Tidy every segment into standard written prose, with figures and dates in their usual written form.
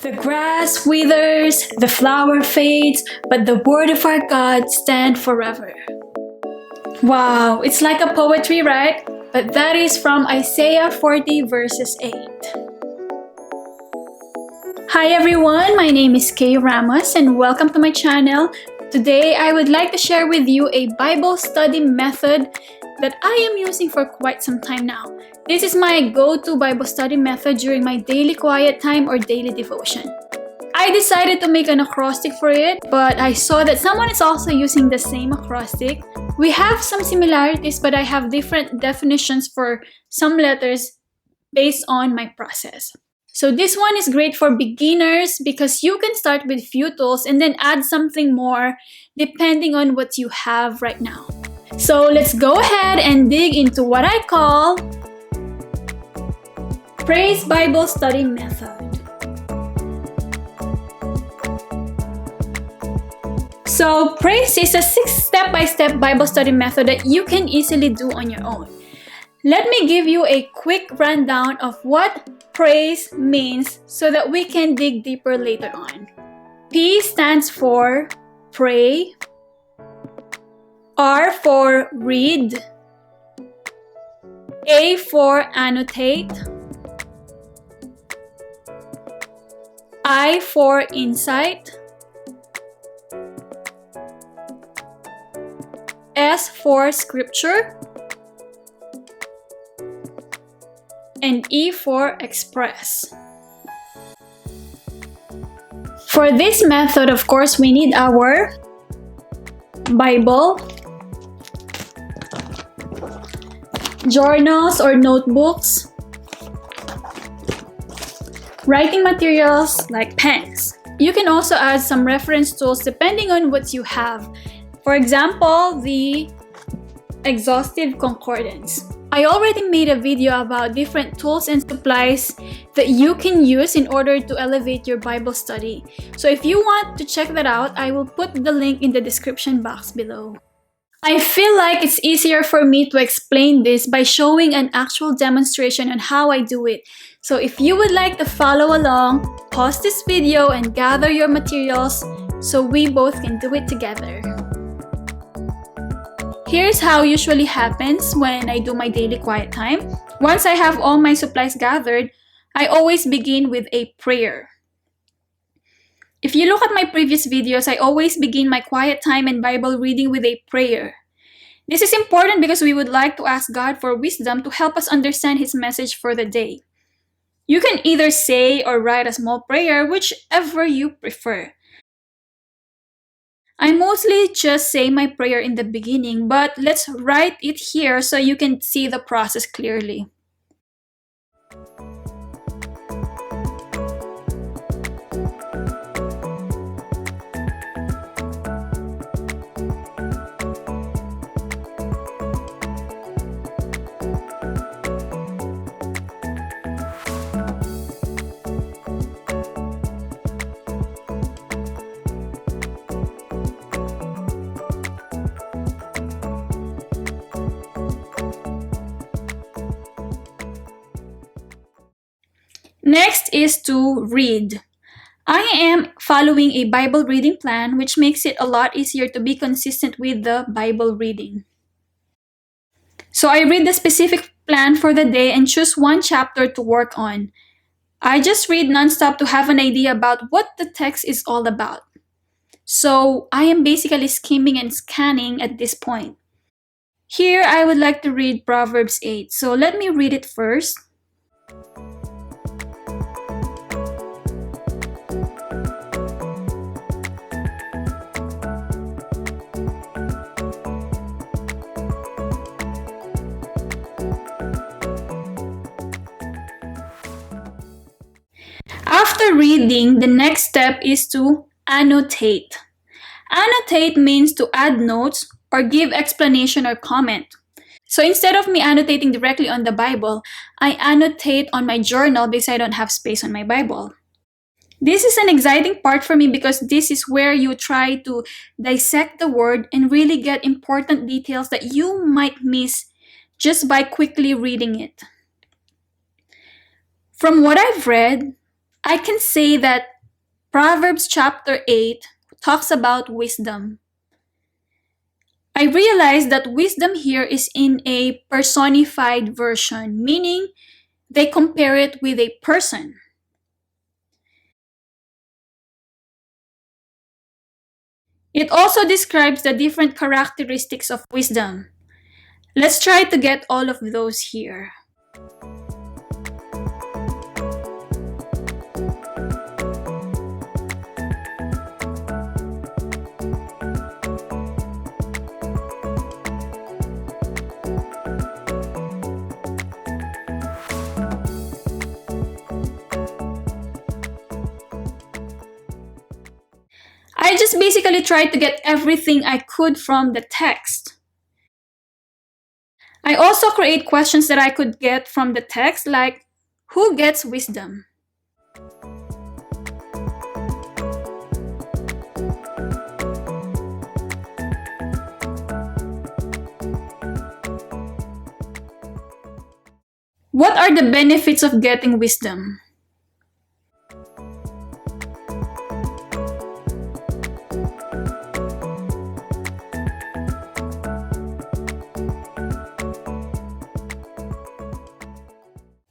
The grass withers, the flower fades, but the word of our God stands forever. Wow, it's like a poetry, right? But that is from Isaiah 40 verses 8. Hi everyone, my name is Kaye Ramos and welcome to my channel. Today I would like to share with you a Bible study method that I am using for quite some time now. This is my go-to Bible study method during my daily quiet time or daily devotion. I decided to make an acrostic for it, but I saw that someone is also using the same acrostic. We have some similarities, but I have different definitions for some letters based on my process. So this one is great for beginners because you can start with few tools and then add something more depending on what you have right now. So let's go ahead and dig into what I call Praise Bible Study Method. So Praise is a 6 step-by-step Bible study method that you can easily do on your own. Let me give you a quick rundown of what praise means so that we can dig deeper later on. P stands for pray. R for read. A for annotate. I for insight. S for scripture. And E for express. For this method, of course, we need our Bible, journals or notebooks, writing materials like pens. You can also add some reference tools depending on what you have. For example, the exhaustive concordance. I already made a video about different tools and supplies that you can use in order to elevate your Bible study. So if you want to check that out, I will put the link in the description box below. I feel like it's easier for me to explain this by showing an actual demonstration on how I do it. So if you would like to follow along, pause this video and gather your materials so we both can do it together. Here's how it usually happens when I do my daily quiet time. Once I have all my supplies gathered, I always begin with a prayer. If you look at my previous videos, I always begin my quiet time and Bible reading with a prayer. This is important because we would like to ask God for wisdom to help us understand His message for the day. You can either say or write a small prayer, whichever you prefer. I mostly just say my prayer in the beginning, but let's write it here so you can see the process clearly. Next is to read. I am following a Bible reading plan, which makes it a lot easier to be consistent with the Bible reading. So I read the specific plan for the day and choose one chapter to work on. I just read nonstop to have an idea about what the text is all about. So I am basically skimming and scanning at this point. Here I would like to read Proverbs 8. So let me read it first. After reading, the next step is to annotate. Annotate means to add notes or give explanation or comment. So instead of me annotating directly on the Bible, I annotate on my journal because I don't have space on my Bible. This is an exciting part for me because this is where you try to dissect the word and really get important details that you might miss just by quickly reading it. From what I've read, I can say that Proverbs chapter 8 talks about wisdom. I realized that wisdom here is in a personified version, meaning they compare it with a person. It also describes the different characteristics of wisdom. Let's try to get all of those here. I just basically tried to get everything I could from the text. I also create questions that I could get from the text, like, who gets wisdom? What are the benefits of getting wisdom?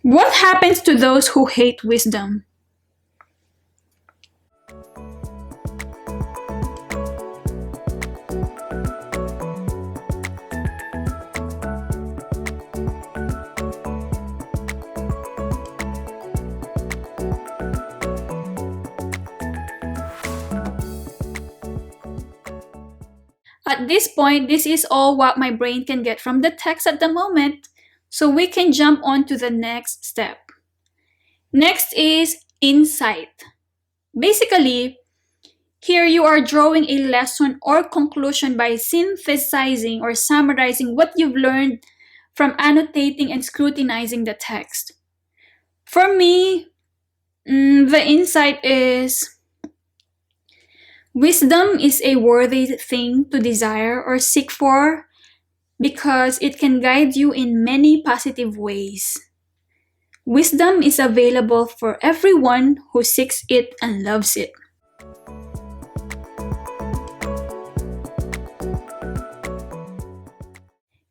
What happens to those who hate wisdom? At this point, this is all what my brain can get from the text at the moment, so we can jump on to the next step. Next is insight. Basically, here you are drawing a lesson or conclusion by synthesizing or summarizing what you've learned from annotating and scrutinizing the text. For me, the insight is wisdom is a worthy thing to desire or seek for because it can guide you in many positive ways. Wisdom is available for everyone who seeks it and loves it.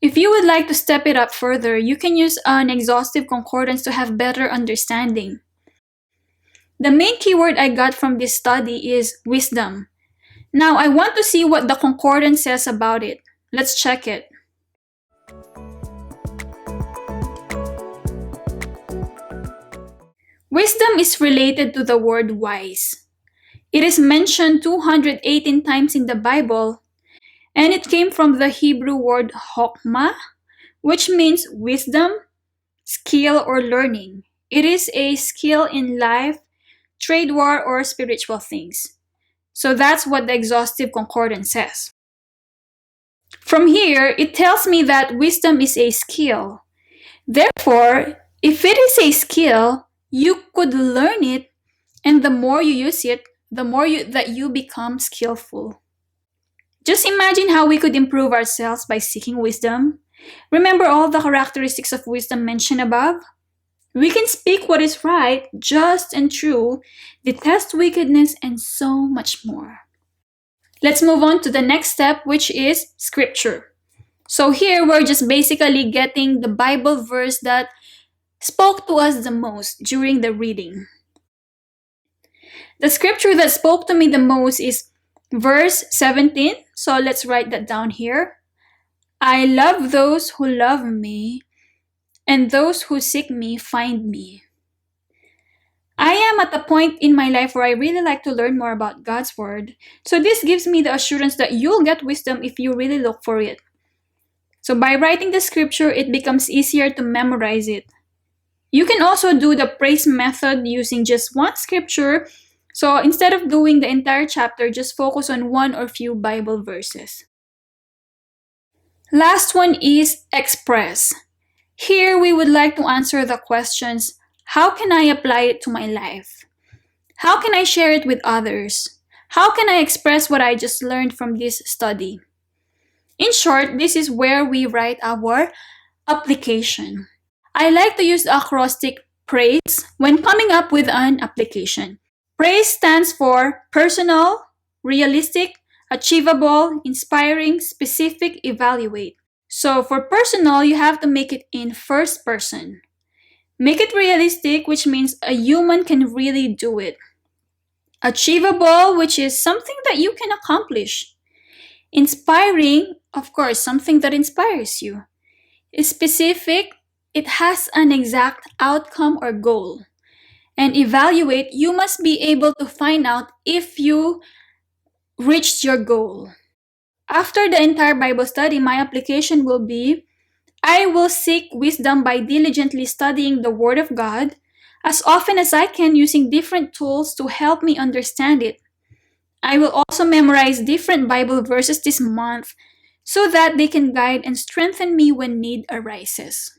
If you would like to step it up further, you can use an exhaustive concordance to have better understanding. The main keyword I got from this study is wisdom. Now I want to see what the concordance says about it. Let's check it. Wisdom is related to the word wise. It is mentioned 218 times in the Bible, and it came from the Hebrew word chokmah, which means wisdom, skill, or learning. It is a skill in life, trade, war, or spiritual things. So that's what the exhaustive concordance says. From here, it tells me that wisdom is a skill. Therefore, if it is a skill, you could learn it, and the more you use it, the more that you become skillful. Just imagine how we could improve ourselves by seeking wisdom. Remember all the characteristics of wisdom mentioned above? We can speak what is right, just, and true, detest wickedness, and so much more. Let's move on to the next step, which is scripture. So here we're just basically getting the Bible verse that spoke to us the most during the reading. The scripture that spoke to me the most is verse 17. So let's write that down here. I love those who love me, and those who seek me find me. I am at a point in my life where I really like to learn more about God's Word. So this gives me the assurance that you'll get wisdom if you really look for it. So by writing the scripture, it becomes easier to memorize it. You can also do the praise method using just one scripture. So instead of doing the entire chapter, just focus on one or few Bible verses. Last one is express. Here we would like to answer the questions, how can I apply it to my life? How can I share it with others? How can I express what I just learned from this study? In short, this is where we write our application. I like to use the acrostic praise when coming up with an application. Praise stands for personal, realistic, achievable, inspiring, specific, evaluate. So for personal, you have to make it in first person. Make it realistic, which means a human can really do it. Achievable, which is something that you can accomplish. Inspiring, of course, something that inspires you. Specific, it has an exact outcome or goal. And evaluate, you must be able to find out if you reached your goal. After the entire Bible study, my application will be, I will seek wisdom by diligently studying the Word of God as often as I can using different tools to help me understand it. I will also memorize different Bible verses this month so that they can guide and strengthen me when need arises.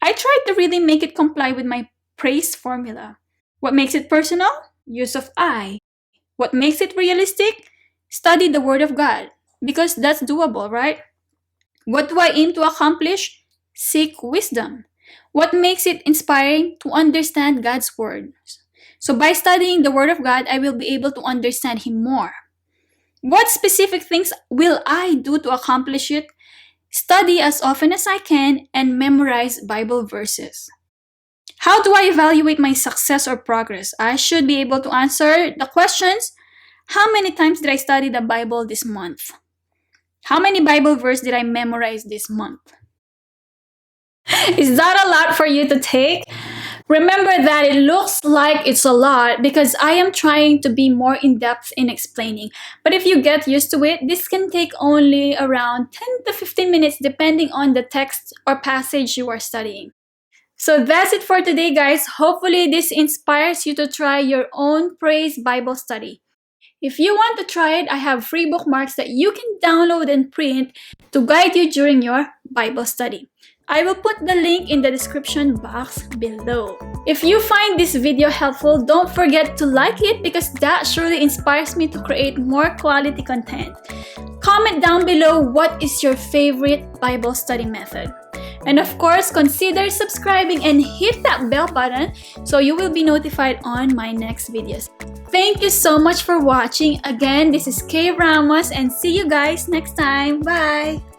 I tried to really make it comply with my praise formula. What makes it personal? Use of I. What makes it realistic? Study the Word of God, because that's doable, right? What do I aim to accomplish? Seek wisdom. What makes it inspiring? To understand God's Word. So by studying the Word of God, I will be able to understand Him more. What specific things will I do to accomplish it? Study as often as I can and memorize Bible verses. How do I evaluate my success or progress? I should be able to answer the questions. How many times did I study the Bible this month? How many Bible verses did I memorize this month? Is that a lot for you to take? Remember that it looks like it's a lot because I am trying to be more in-depth in explaining. But if you get used to it, this can take only around 10 to 15 minutes depending on the text or passage you are studying. So that's it for today, guys. Hopefully this inspires you to try your own Praise Bible study. If you want to try it, I have free bookmarks that you can download and print to guide you during your Bible study. I will put the link in the description box below. If you find this video helpful, don't forget to like it because that surely inspires me to create more quality content. Comment down below what is your favorite Bible study method. And of course, consider subscribing and hit that bell button so you will be notified on my next videos. Thank you so much for watching. Again, this is Kaye Ramos and see you guys next time. Bye!